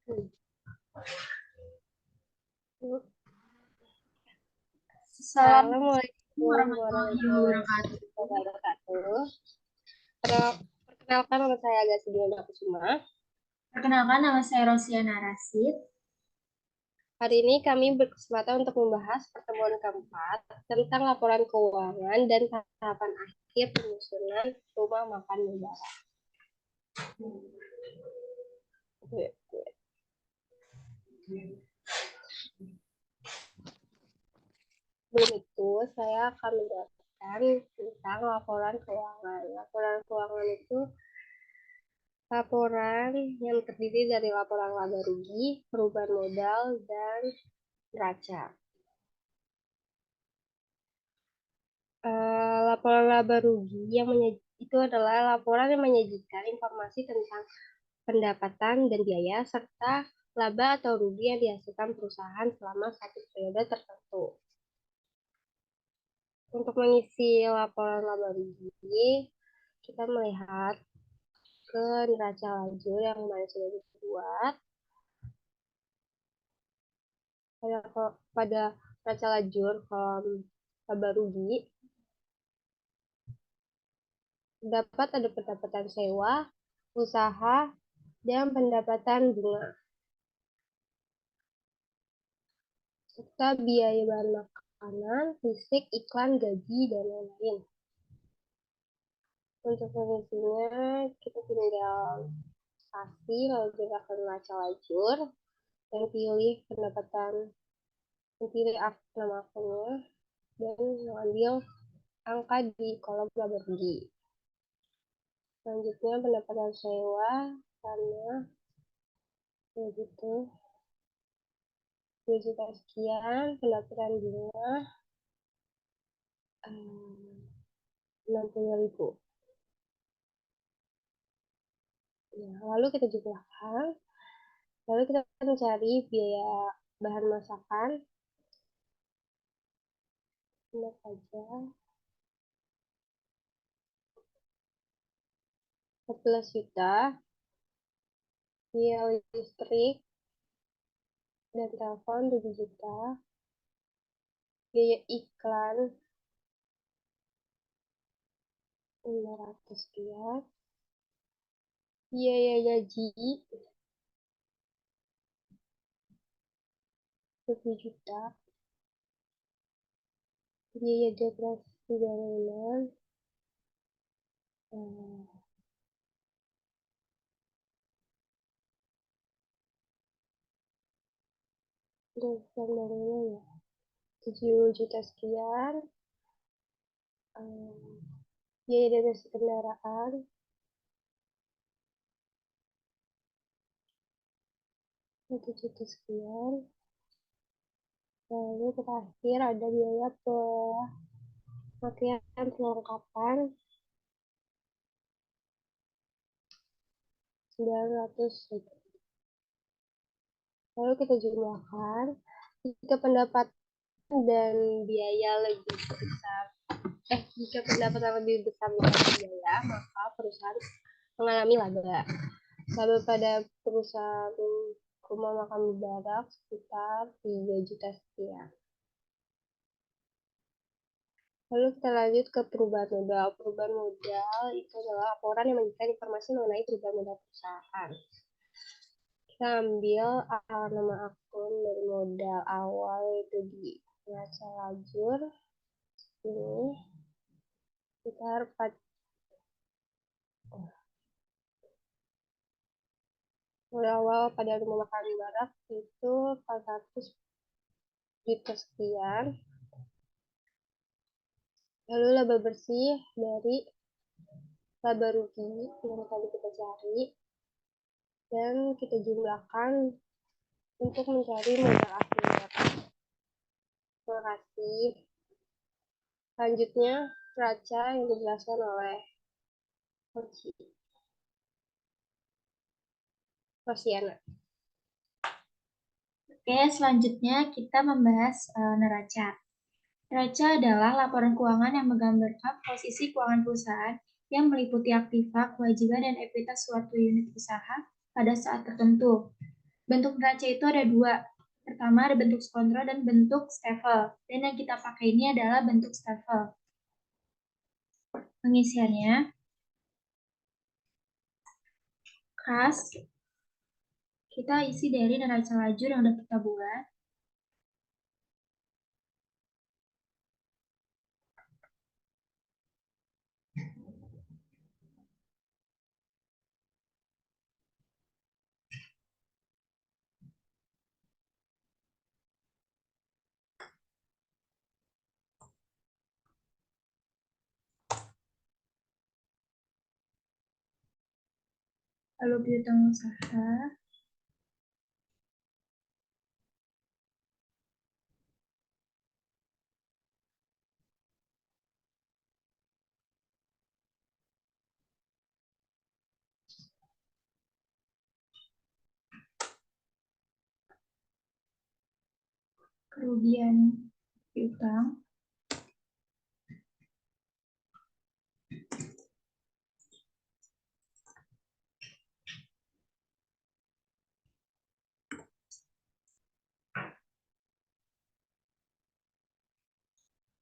Assalamualaikum Warahmatullahi warahmatullahi wabarakatuh. wabarakatuh. Perkenalkan, nama saya Aga Sudiana Kusuma. Perkenalkan, nama saya Rosiana Rasid. Hari ini kami berkesempatan untuk membahas pertemuan keempat tentang laporan keuangan dan tahapan akhir penyusunan rumah makan negara. Sebelum itu, saya akan menjelaskan tentang laporan keuangan. Laporan keuangan itu laporan yang terdiri dari laporan laba rugi, perubahan modal, dan neraca. Laporan laba rugi itu adalah laporan yang menyajikan informasi tentang pendapatan dan biaya serta laba atau rugi yang dihasilkan perusahaan selama satu periode tertentu. Untuk mengisi laporan laba rugi, kita melihat ke neraca lajur yang kemarin sudah dibuat. Pada neraca lajur kolom laba rugi, dapat ada pendapatan sewa, usaha, dan pendapatan bunga, serta biaya bahan makanan, listrik, iklan, gaji, dan lain-lain. Untuk mengisinya, kita tinggal kasih lalu gerakkan neraca lajur, dan pilih pendapatan, pilih nama akunnya, dan mengambil angka di kolom laba rugi. Selanjutnya pendapatan sewa tanah begitu 2 juta sekian, pendapatan bunga 60.000. Nah, lalu kita jumlahkan, lalu kita mencari biaya bahan masakan. Lihat saja 14 juta, biaya listrik dan telepon 7 juta, biaya iklan 500 sekian, biaya gaji 7 juta, biaya depresi bangunan 7 juta sekian, biaya depresi kendaraan 1 juta sekian. Lalu terakhir ada biaya pemakaian perlengkapan 900.000. Lalu kita jumlahkan, jika pendapatan dan biaya lebih besar, jika pendapatan lebih besar dari biaya, maka perusahaan mengalami laba. Laba pada perusahaan rumah makan barak sekitar 3 juta sekian. Lalu kita lanjut ke perubahan modal. Perubahan modal itu adalah laporan yang menjelaskan informasi mengenai perubahan modal perusahaan. Kita ambil nama akun dari modal awal itu di neraca lajur. Ini sekitar 4 modal awal pada rumah makan barak itu 400 juta sekian. Lalu laba bersih dari laba rugi yang tadi kita cari, dan kita jumlahkan untuk mencari modal akhir. Terima kasih. Selanjutnya, neraca yang dijelaskan oleh Rosiana. Oke, selanjutnya kita membahas neraca. Neraca adalah laporan keuangan yang menggambarkan posisi keuangan perusahaan yang meliputi aktiva, kewajiban, dan ekuitas suatu unit usaha pada saat tertentu. Bentuk neraca itu ada dua. Pertama ada bentuk kontrol dan bentuk stafel. Dan yang kita pakai ini adalah bentuk stafel. Pengisiannya, kas, kita isi dari neraca lajur yang udah kita buat. Lalu piutang usaha. Kerugian piutang.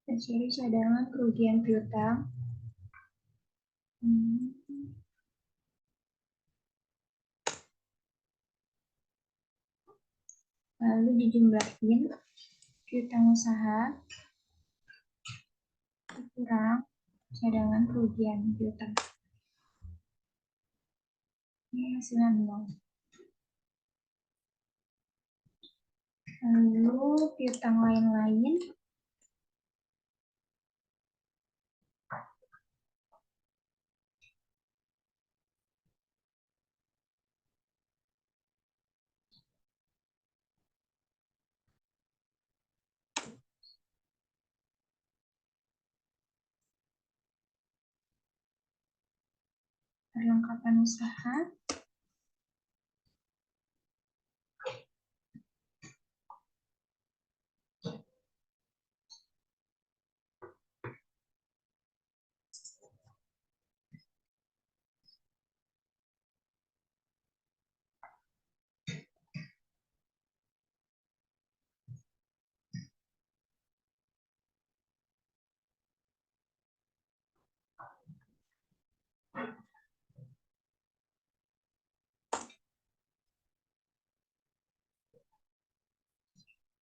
Dan ciri cadangan kerugian piutang. Lalu dijumlahin piutang usaha kurang cadangan kerugian piutang. Ini hasilnya 0. Lalu piutang lain-lain. Perlengkapan usaha.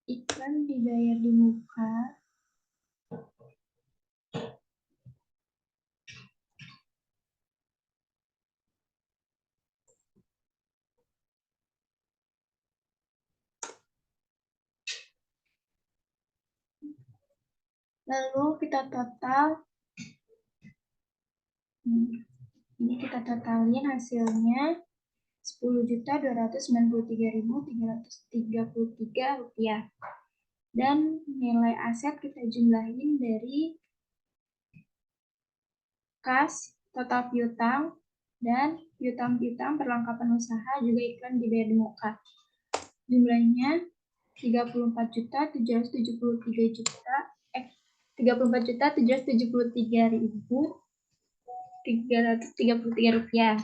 Iklan dibayar di muka. Lalu kita total. Ini kita totalin hasilnya 10.293.333 rupiah. Dan nilai aset kita jumlahin dari kas, total piutang, dan piutang-piutang perlengkapan usaha juga iklan dibayar di muka. Jumlahnya 34.773.333 rupiah.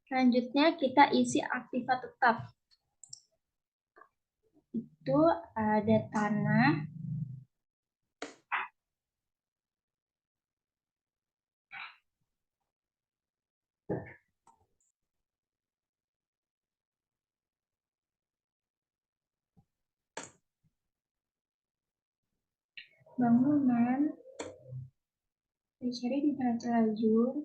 Selanjutnya kita isi aktiva tetap. Itu ada tanah, bangunan, dicari di neraca lajur,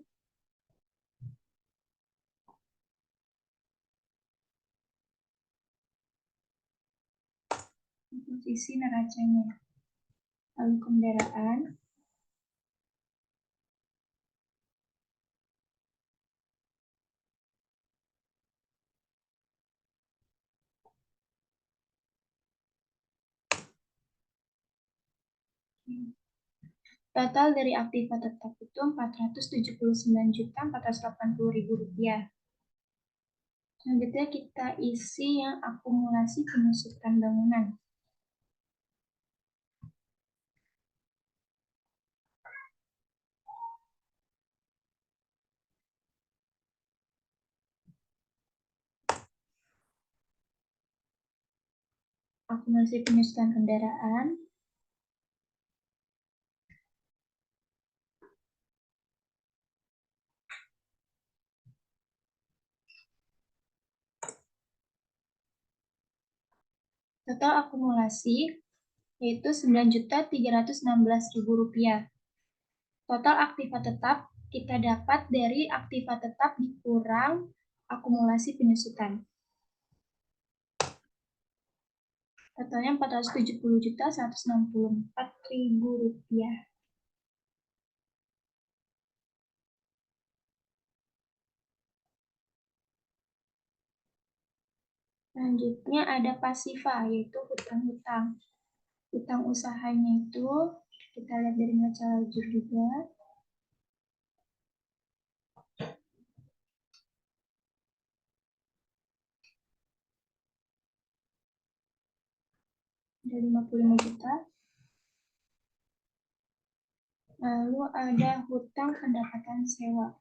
posisi neracanya. Lalu kendaraan, total dari aktiva tetap itu Rp479.480.000. Selanjutnya kita isi yang akumulasi penyusutan bangunan. akumulasi penyusutan kendaraan. Total akumulasi yaitu Rp9.316.000. Total aktiva tetap kita dapat dari aktiva tetap dikurang akumulasi penyusutan. Totalnya Rp470.164.000. Selanjutnya ada pasiva, yaitu hutang-hutang. Hutang usahanya itu kita lihat dari neraca lajur juga. Ada 55 juta. Lalu ada hutang pendapatan sewa.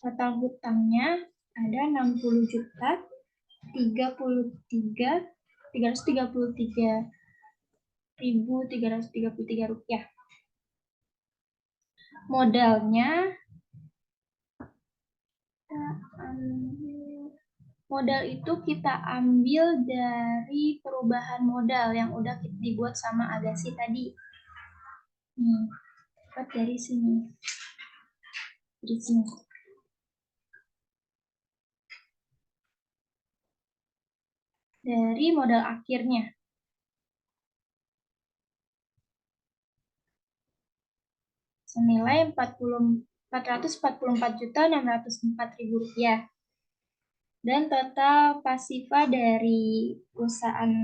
Total hutangnya ada 60 juta 333.333 rupiah. Modal itu kita ambil dari perubahan modal yang udah dibuat sama Agassi tadi. Dapat dari sini. Di sini. Dari modal akhirnya. Senilai Rp444.604.000. Dan total pasiva dari perusahaan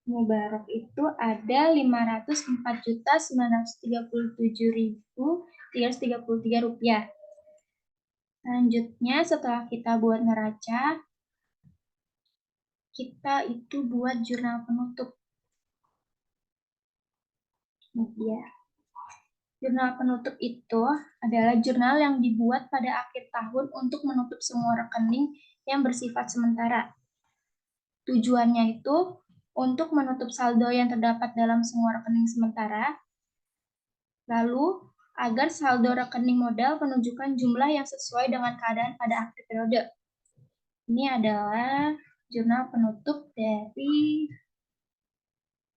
Mubarok itu ada Rp504.937.333. Selanjutnya setelah kita buat neraca, kita itu buat jurnal penutup. Nah, jurnal penutup itu adalah jurnal yang dibuat pada akhir tahun untuk menutup semua rekening yang bersifat sementara. Tujuannya itu untuk menutup saldo yang terdapat dalam semua rekening sementara, lalu agar saldo rekening modal menunjukkan jumlah yang sesuai dengan keadaan pada akhir periode. Ini adalah jurnal penutup dari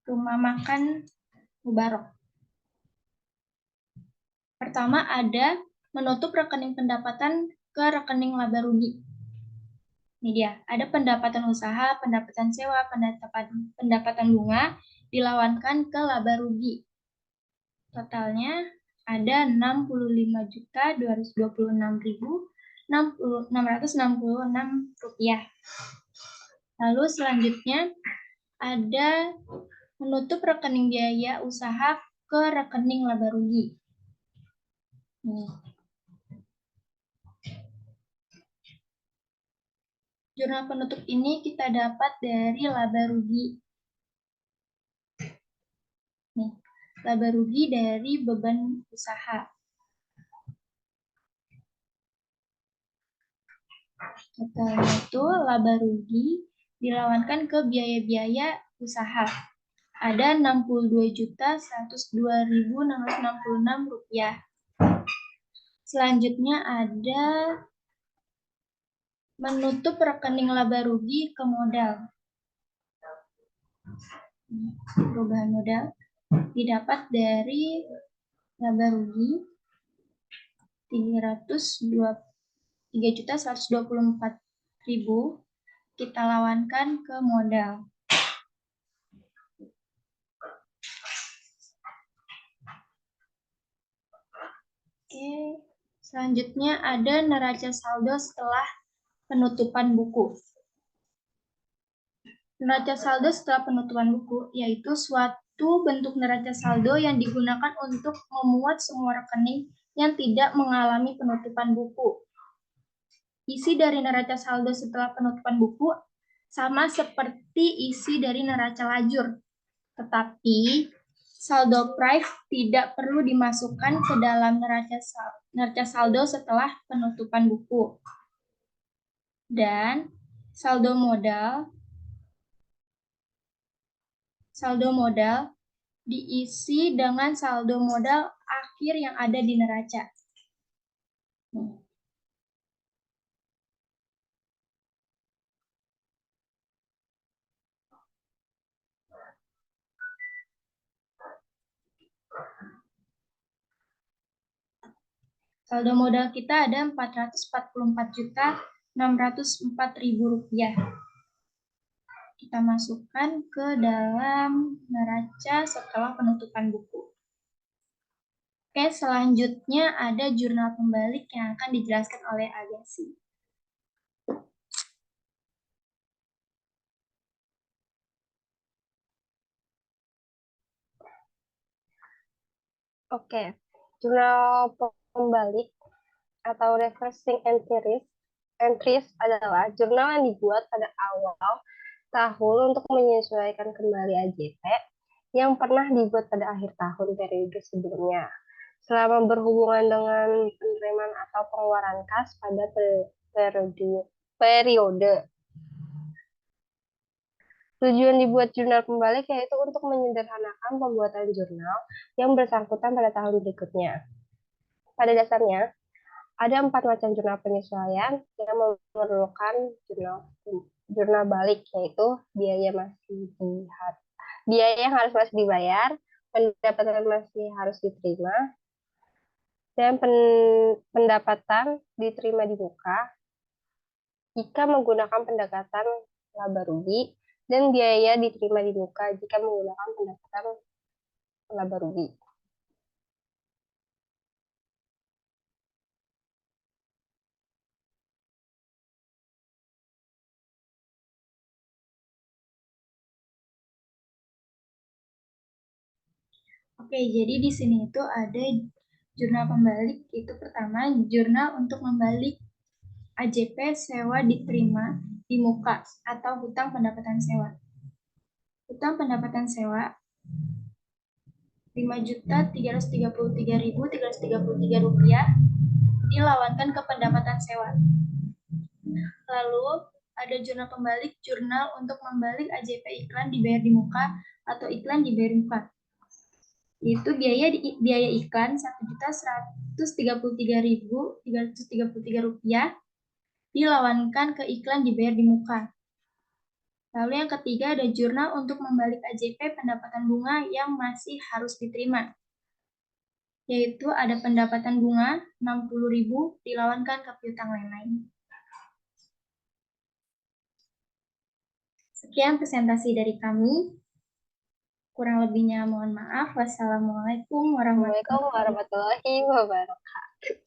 Rumah Makan Mubarok. Pertama ada menutup rekening pendapatan ke rekening laba rugi. Ini dia, ada pendapatan usaha, pendapatan sewa, pendapatan bunga dilawankan ke laba rugi. Totalnya ada Rp65.226.666. Lalu selanjutnya ada menutup rekening biaya usaha ke rekening laba rugi. Jurnal penutup ini kita dapat dari laba rugi. Laba rugi dari beban usaha. Totalnya itu laba rugi dilawankan ke biaya-biaya usaha. Ada Rp62.102.666. Selanjutnya ada menutup rekening laba rugi ke modal. Perubahan modal didapat dari laba rugi Rp3.124.000 kita lawankan ke modal. Oke, selanjutnya ada neraca saldo setelah penutupan buku. Neraca saldo setelah penutupan buku yaitu suatu bentuk neraca saldo yang digunakan untuk memuat semua rekening yang tidak mengalami penutupan buku. Isi dari neraca saldo setelah penutupan buku sama seperti isi dari neraca lajur, tetapi saldo prive tidak perlu dimasukkan ke dalam neraca saldo setelah penutupan buku. Dan saldo modal diisi dengan saldo modal akhir yang ada di neraca. Saldo modal kita ada Rp444.604.000. Kita masukkan ke dalam neraca setelah penutupan buku. Oke, selanjutnya ada jurnal pembalik yang akan dijelaskan oleh Agassi. Oke, jurnal pembalik atau reversing entries adalah jurnal yang dibuat pada awal tahun untuk menyesuaikan kembali AJP yang pernah dibuat pada akhir tahun periode sebelumnya, selama berhubungan dengan penerimaan atau pengeluaran kas pada periode. Tujuan dibuat jurnal pembalik yaitu untuk menyederhanakan pembuatan jurnal yang bersangkutan pada tahun berikutnya. Pada dasarnya, ada 4 macam jurnal penyesuaian yang memerlukan jurnal balik, yaitu biaya yang harus masih dibayar, pendapatan masih harus diterima, dan pendapatan diterima di muka jika menggunakan pendekatan laba rugi, dan biaya diterima di muka jika menggunakan pendekatan laba rugi. Oke, jadi di sini itu ada jurnal pembalik. Itu pertama, jurnal untuk membalik AJP sewa diterima di muka atau hutang pendapatan sewa. Hutang pendapatan sewa Rp5.333.333 dilawankan ke pendapatan sewa. Lalu ada jurnal pembalik, jurnal untuk membalik AJP iklan dibayar di muka atau iklan dibayar di muka. Itu biaya iklan Rp133.333 dilawankan ke iklan dibayar di muka. Lalu yang ketiga ada jurnal untuk membalik AJP pendapatan bunga yang masih harus diterima. Yaitu ada pendapatan bunga Rp60.000 dilawankan ke piutang lain-lain. Sekian presentasi dari kami. Kurang lebihnya mohon maaf. Wassalamualaikum warahmatullahi wabarakatuh.